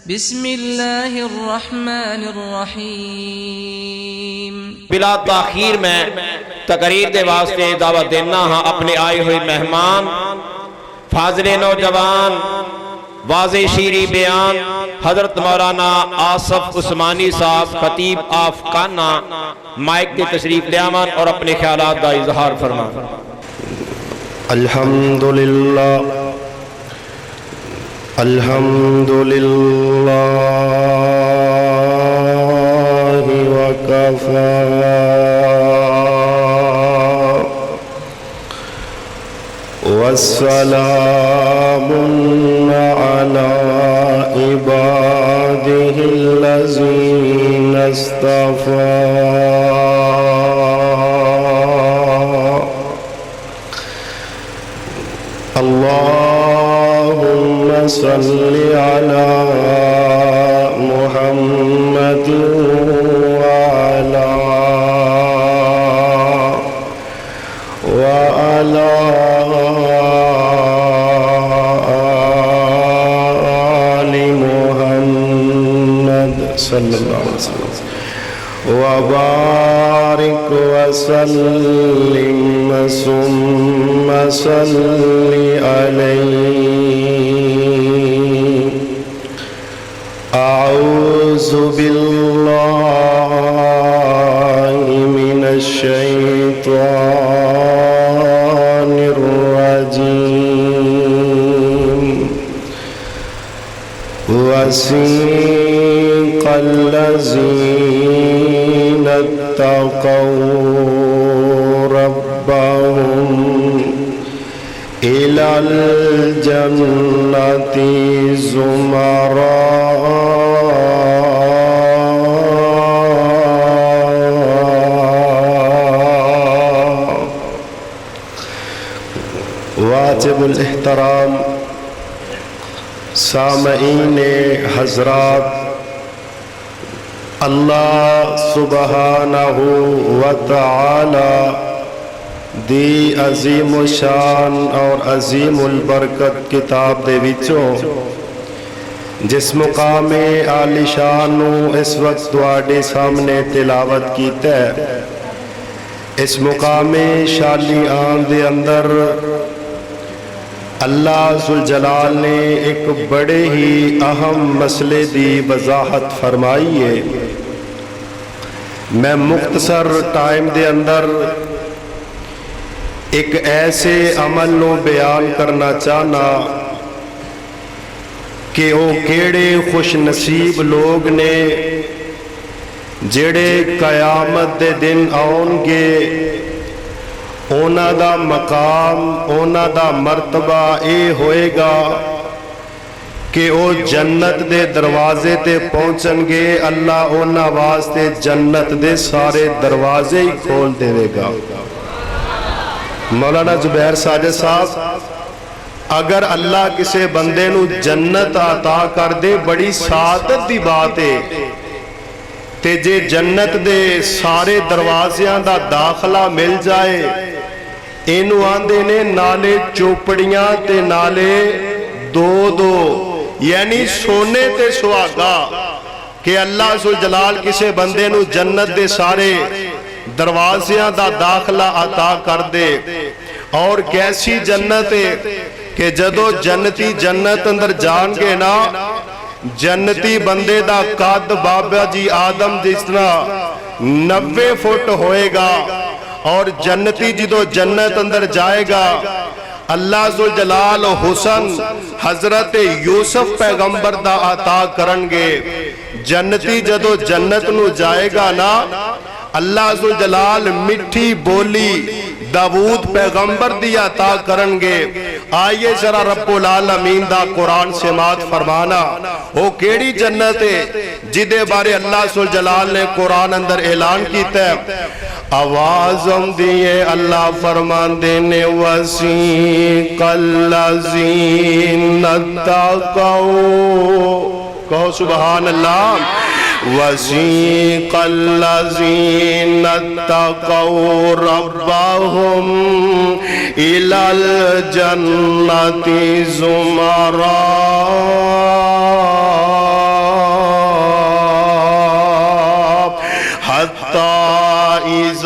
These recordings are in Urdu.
بسم اللہ الرحمن الرحیم۔ بلا تاخیر میں تقریر دے واسطے دعوت دینا ہاں اپنے آئے ہوئے مہمان فاضل نوجوان واضح شیری بیان حضرت مولانا آصف عثمانی صاحب خطیب آفقانہ مائک کے تشریف لے آمن اور اپنے خیالات کا اظہار فرمان۔ الحمدللہ الحمدللہ وکفا والسلام علی عبادہ الذین اصطفى اللهم صل على محمد وعلى آل محمد صلى الله عليه وسلم وبارك وسلم ثم صل عليه۔ أعوذ بالله من الشيطان الرجيم۔ وسيق الذين اتقوا ربهم إلى الجنة زمرًا واجب الاحترام سامعین حضرات، اللہ سبحانہ وتعالی دی عظیم الشان اور عظیم البرکت کتاب دے وچوں جس مقام عالی شان نو اس وقت تواڈے سامنے تلاوت کیتا ہے، اس مقام شالی آن دے اندر اللہ ذوالجلال نے ایک بڑے ہی اہم مسئلے دی وضاحت فرمائی ہے۔ میں مختصر ٹائم دے اندر ایک ایسے عمل نو بیان کرنا چاہنا کہ وہ کیڑے خوش نصیب لوگ نے جڑے قیامت دے دن آؤن گے، اونا دا مقام اونا دا مرتبہ اے ہوئے گا کہ او جنت دے دروازے تے پہنچن گے، اللہ اونا واسطے جنت دے سارے دروازے ہی کھول دے گا۔ مولانا زبیر ساجد صاحب، اگر اللہ کسے بندے نو جنت عطا کر دے بڑی سعادت دی بات ہے، تے جے جنت دے سارے دروازیاں دا داخلہ مل جائے، اینو آندے نے نالے چوپڑیاں تے نالے دو دو، یعنی سونے تے سواگا کہ اللہ ذوالجلال کسے بندے نو جنت دے سارے دروازیاں دا داخلہ عطا کر دے۔ اور کیسی جنت ہے کہ جدو جنتی جنت اندر جان گے نا، جنتی بندے دا قد بابا جی آدم جس طرح 90 فٹ ہوئے گا، اور جنتی جدو جنت اندر جائے گا، اللہ ذوالجلال حسن حضرت یوسف پیغمبر دا عطا کرنگے۔ جنتی جدو جنت نو جائے گا نا، اللہ ذوالجلال مٹھی بولی داود پیغمبر دی عطا کرنگے۔ آئیے ذرا رب العالمین دا قرآن سماعت فرمانا، وہ کیڑی جنت ہے جدے بارے اللہ ذوالجلال نے قرآن اندر اعلان کیتا ہے۔ آوازم دیئے اللہ فرمان دینے، وَسِيقَ الَّذِينَ اتَّقَوْا، کہو سبحان اللہ۔ وَسِيقَ الَّذِينَ اتَّقَوْا رَبَّهُمْ إِلَى الْجَنَّةِ زُمَرًا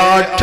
8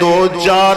2-4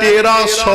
1300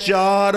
4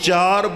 4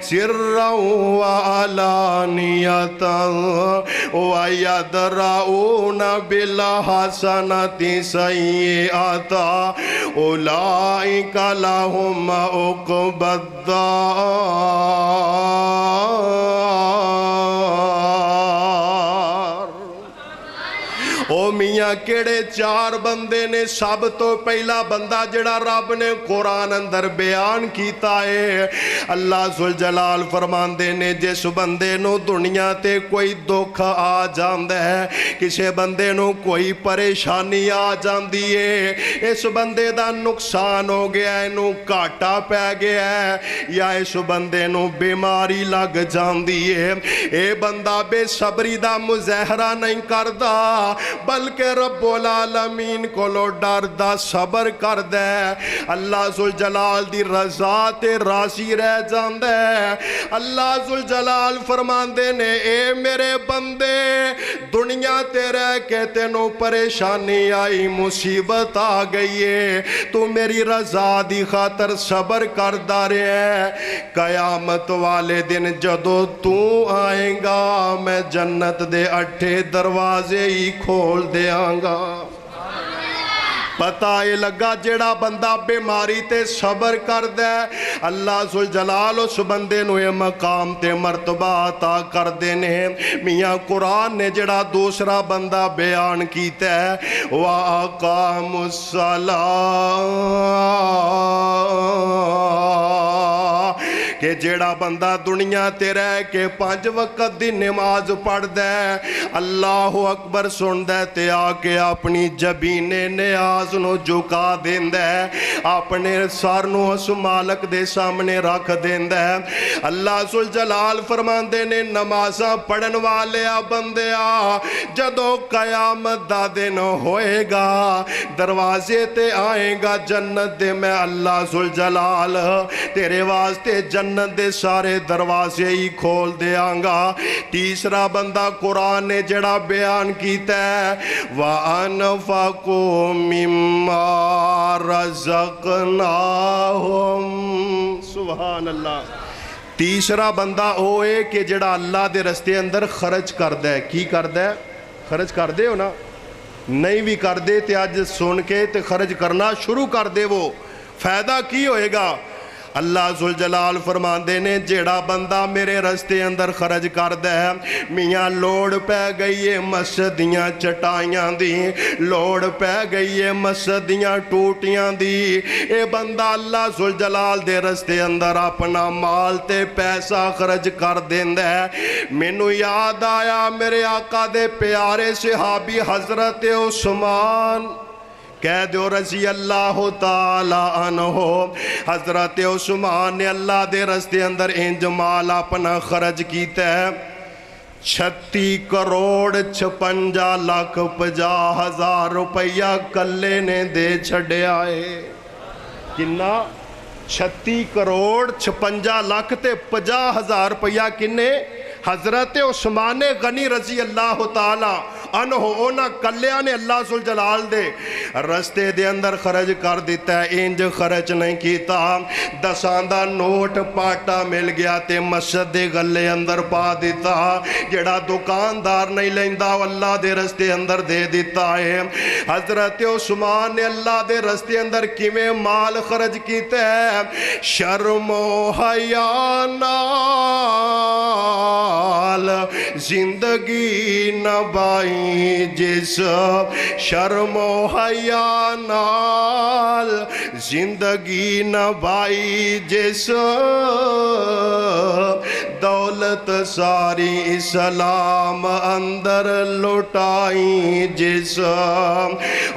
سرا وعلانية ويدرؤون بالحسنة سيئة أولئك لهم عقبى الدار۔ او میاں کیڑے چار بندے نے؟ سب تو پہلا بندہ جڑا رب نے قرآن اندر بیان کیتا ہے، اللہ ذوالجلال فرماندے نے جس بندے نو دنیا تے کوئی دکھ آ جاندا ہے، کسے بندے نو کوئی پریشانی آ جاندی ہے، اس بندے دا نقصان ہو گیا ہے، نو گھاٹا پہ گیا ہے، یا اس بندے نو بیماری لگ جاندی ہے، اے بندہ بے صبری دا مظاہرہ نہیں کردا بلکہ رب العالمین کو لو ڈر دا صبر کر دے، اللہ ذوالجلال دی رضا تے راضی رہ جاندے۔ اللہ ذوالجلال فرماندے نے اے میرے بندے دنیا تے رہ کے تینوں پریشانی آئی، مصیبت آ گئی ہے، تو میری رضا دی خاطر صبر کردا رہے، قیامت والے دن جدو تو آئیں گا میں جنت دے 8 دروازے ہی کھول دیاں گا۔ پتہ یہ لگا جڑا بندہ بیماری تے صبر کر دے اللہ ذوالجلال اس بندے نو یہ مقام تے مرتبہ عطا کر دینے۔ میاں قرآن نے جڑا دوسرا بندہ بیان کیتا ہے وَأَقَامُوا الصَّلَاةَ، کہ جیڑا بندہ دنیا تے رہ کے 5 وقت دی نماز پڑھ دے، اللہ اکبر سن دے تے آکے اپنی جبین نیاز نو جھکا دین دے، اپنے سر نو اس مالک دے سامنے رکھ دین دے۔ اللہ ذوالجلال فرماندے نے نمازاں پڑھن والے بندے جدو قیامت دا دن ہوئے گا دروازے تے آئیں گا جنت دے، میں اللہ ذوالجلال تیرے واسطے جنت دے سارے دروازے ہی کھول دیاں گا۔ تیسرا بندہ قرآن نے جڑا بیان کیتا ہے وَأَنفَقُوا مِمَّا رَزَقْنَاهُمْ، سبحان اللہ۔ تیسرا بندہ ہوئے کہ جڑا اللہ دے رستے اندر خرچ کر دے۔ کی کر دے؟ خرچ کر دے ہو نا؟ نہیں بھی کر دے تے آج سن کے تے خرچ کرنا شروع کر دے، وہ فائدہ کی ہوئے گا؟ اللہ ذوالجلال فرماندے نے جیڑا بندہ میرے رستے اندر خرج کر دے، میاں لوڑ پہ گئی ہے مسجد دیاں چٹائیاں دی، لوڑ پہ گئی ہے مسجد دیاں ٹوٹیاں دی، اے بندہ اللہ ذوالجلال دے رستے اندر اپنا مال تے پیسہ خرج کر دین دے۔ مینوں یاد آیا میرے آقا دے پیارے صحابی حضرت عثمان کہہ دیو رضی اللہ تعالی عنہ، حضرت عثمان نے اللہ دے رستے اندر انج مال اپنا خرج کیتا ہے 36,56,50,000 روپیہ کلے نے دے چھڑے آئے۔ کنا؟ 36,56,50,000 روپیہ کنے؟ حضرت عثمان غنی رضی اللہ تعالی عنہ اونا کلیاں نے اللہ ذوالجلال دے رستے دے اندر خرج کر دیتا ہے، انج خرچ نہیں کیتا۔ 10 دا نوٹ پاٹا مل گیا تے مسجد دے گلے اندر پا دیتا، جڑا دکاندار نہیں لیندہ اللہ دے رستے اندر دے دیتا ہے۔ حضرت عثمان نے اللہ دے رستے اندر کیویں مال خرج کیتا ہے؟ شرم و حیا نال زندگی نبائی جس، شرم و حیا نال زندگی نبائی جس، دولت ساری اسلام اندر لٹائی جس۔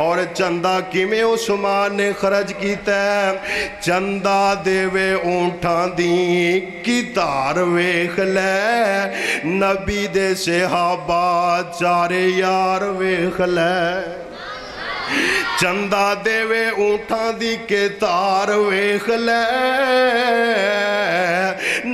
اور چندہ کیویں عثمان نے خرج کیتا ہے؟ چندہ دیوے اونٹھاں دی کی تار ویکھ لے، نبی دے صحابہ چارے یار ویکھ لے، چندہ دیوے اونٹھاں دی کے تار ویکھ لے،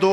2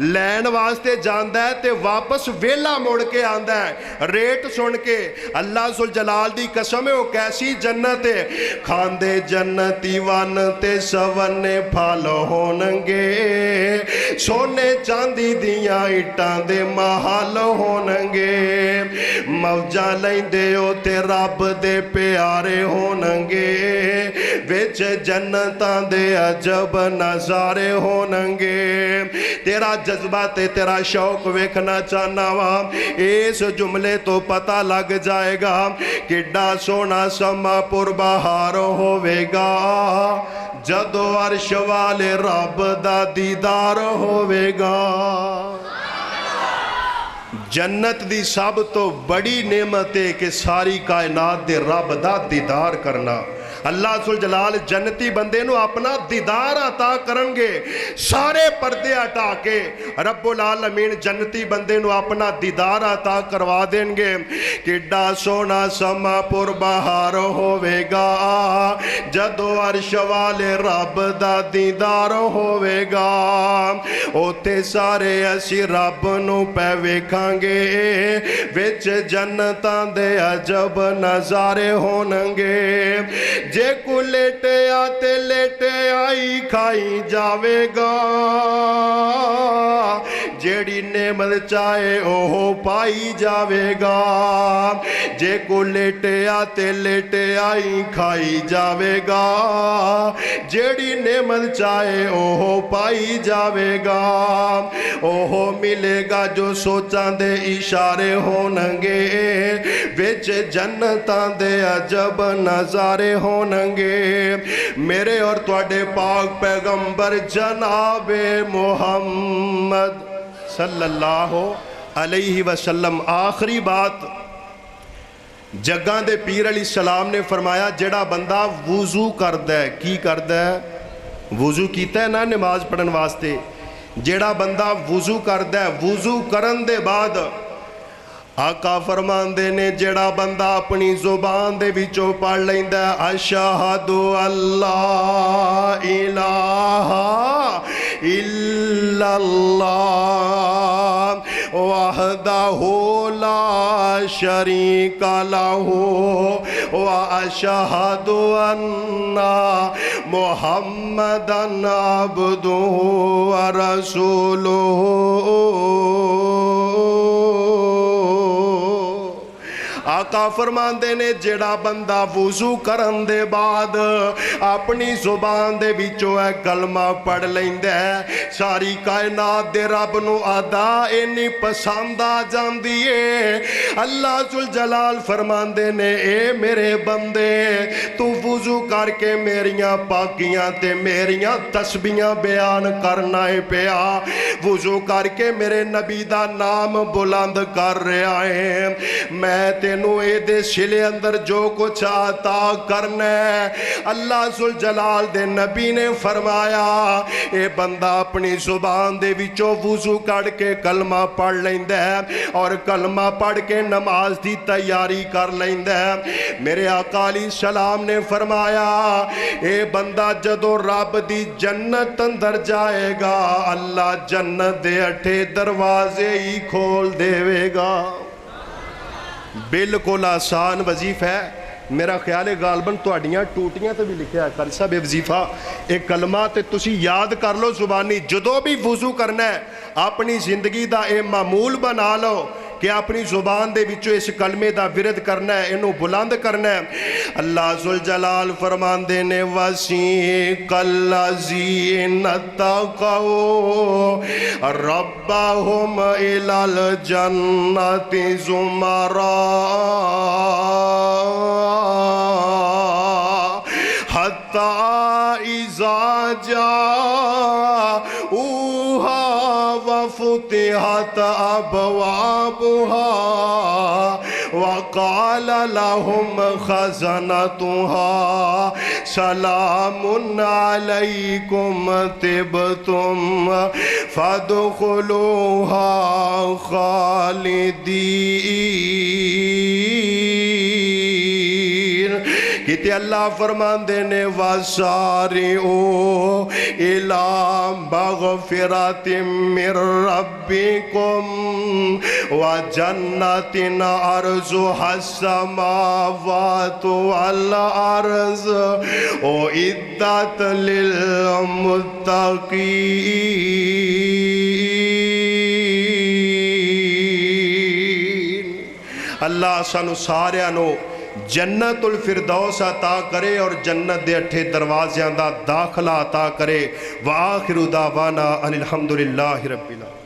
لین واسطے جاندا ہے تے واپس ویلا مڑ کے آندا ہے ریٹ سن کے اللہ ذوالجلال دی قسم ہے وہ کیسی جنت ہے کھاندے جنتی ون تے سونے پھل ہونگے سونے چاندی دیاں اٹاں دے محل ہونگے موجاں لیندے او تے رب دے پیارے ہونگے وچ جنتاں دے عجب نظارے ہونگے تیرا جذبہ تے تیرا شوق ویکھنا چاہنا وا اس جملے تو پتہ لگ جائے گا کڈا سونا سما پر بہار ہوے گا جدو عرش والے رب دا دیدار ہوے گا جنت دی سب تو بڑی نعمت ہے کہ ساری کائنات دے رب دا دیدار کرنا اللہ ذوالجلال جنتی بندے نو اپنا دیدار عطا کرنگے سارے پردے ہٹا کے رب العالمین جنتی بندے نو اپنا دیدار عطا کروا دیں گے کڈا سونا سما پر بہار ہوے گا جدو عرش والے رب دا دیدار ہوے گا اوتے سارے اسی رب نو پہ ویکھانگے وچ جنتاں دے عجب نظارے ہونگے جے کو لیٹے آتے لیٹے آئی کھائی جاوے گا جیڑی نعمت چاہے اوہ پائی جاوے گا جے کو لیٹے آتے لیٹے آئی کھائی جاوے گا جیڑی نعمت چاہے اوہ پائی جاوے گا اوہ ملے گا جو سوچاں دے اشارے ہونگے وچ جنتاں دے عجب نظارے ہونگے میرے اور تواڈے پاک پیغمبر جناب محمد صلی اللہ علیہ وسلم آخری بات جگاں دے پیر علیہ السلام نے فرمایا جڑا بندہ وضو کردہ ہے کی کردہ ہے وضو کیتا ہے نا نماز پڑھن واسطے جڑا بندہ وضو کردہ ہے وضو کرن دے بعد آقا فرماندے نے جڑا بندہ اپنی زبان دے وچوں پڑھ لیندا ہے اشہد اللہ الہ الا اللہ وحدہ لا شریک لہ واشہد ان محمدًا عبدہ ورسولہ آقا فرماندے نے جڑا بندہ وضو کرن دے بعد اپنی زبان دے وچوں اے کلمہ پڑھ لیندا ہے ساری کائنات دے رب نو ادا اینی پسند آ جاندی ہے اللہ ذوالجلال فرماندے نے اے میرے بندے تو وضو کر کے میریاں پاکیاں تے میریاں تسبیحاں بیان کرنا ہے پیا وضو کر کے میرے نبی دا نام بلند کر رہا ہے میں تینوں اے دے سلے اندر جو کچھ عطا کرنا ہے اللہ ذوالجلال دے نبی نے فرمایا اے بندہ اپنی زبان دے وچوں وضو کر کے کلمہ پڑھ لیندا ہے اور کلمہ پڑھ کے نماز دی تیاری کر لیندا ہے میرے آقا علیہ السلام نے فرمایا اے بندہ جدو رب دی جنت اندر جائے گا اللہ جنت دے 8 دروازے ہی کھول دے گا بالکل آسان وظیفہ ہے میرا خیال ہے غالباً تواڈیاں ٹوٹیاں تے بھی لکھیا ہے کر صاحب وظیفہ ایک کلمہ تے تسی یاد کر لو زبانی جدو بھی وضو کرنا ہے اپنی زندگی دا اے معمول بنا لو کہ اپنی زبان دے وچوں اس کلمے دا ورد کرنا ہے انہوں بلند کرنا ہے اللہ ذوالجلال فرماندے نے وَسِيقَ الَّذِينَ اتَّقَوْا رَبَّهُمْ إِلَى الْجَنَّةِ زُمَرًا حَتَّى إِذَا جَاءُوهَا وَفُتِحَتْ أَبْوَابُهَا وَقَالَ لَهُمْ خَزَنَتُهَا سَلَامٌ عَلَيْكُمْ طِبْتُمْ فَادْخُلُوهَا خَالِدِينَ کہ تے اللہ فرماندے نے وَسَارِعُوا إِلَى مَغْفِرَةٍ مِّن رَّبِّكُمْ وَجَنَّةٍ عَرْضُهَا السَّمَاوَاتُ وَالْأَرْضُ أُعِدَّتْ لِلْمُتَّقِينَ۔ اللہ سانو سارے نو جنت الفردوس عطا کرے اور جنت دے 8 دروازیاں دا داخلہ عطا کرے۔ وآخر دعوانا ان الحمدللہ رب العالمین۔